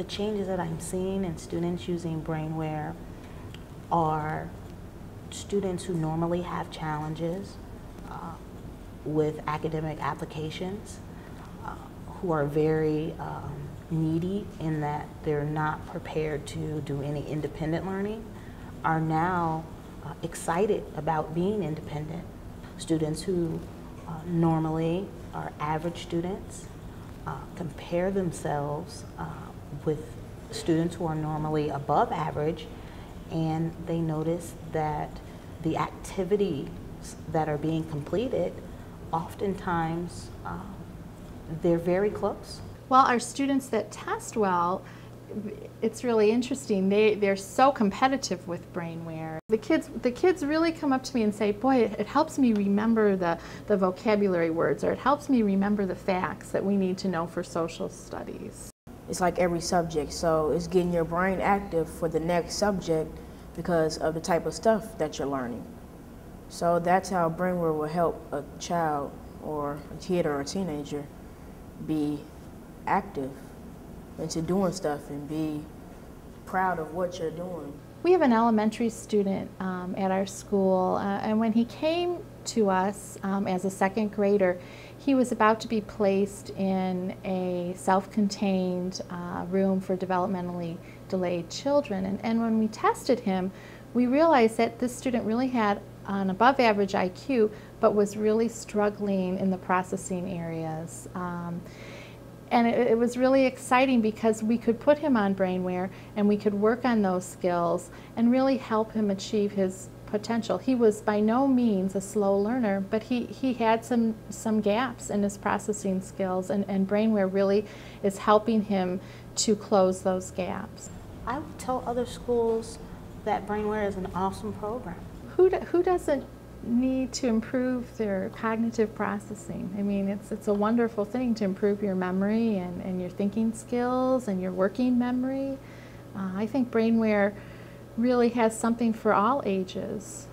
The changes that I'm seeing in students using Brainware are students who normally have challenges with academic applications, who are very needy in that they're not prepared to do any independent learning, are now excited about being independent. Students who normally are average students compare themselves with students who are normally above average, and they notice that the activities that are being completed, oftentimes they're very close. Well, our students that test well, it's really interesting. They're so competitive with Brainware. The kids really come up to me and say, boy, it helps me remember the vocabulary words, or it helps me remember the facts that we need to know for social studies. It's like every subject, so it's getting your brain active for the next subject because of the type of stuff that you're learning. So that's how Brainware will help a child or a kid or a teenager be active into doing stuff and be proud of what you're doing. We have an elementary student at our school, and when he came to us as a second grader, he was about to be placed in a self-contained room for developmentally delayed children. And when we tested him, we realized that this student really had an above average IQ, but was really struggling in the processing areas. And it was really exciting because we could put him on Brainware and we could work on those skills and really help him achieve his potential. He was by no means a slow learner, but he had some gaps in his processing skills, and Brainware really is helping him to close those gaps. I would tell other schools that Brainware is an awesome program. Who doesn't need to improve their cognitive processing? I mean, it's a wonderful thing to improve your memory and your thinking skills and your working memory. I think Brainware really has something for all ages.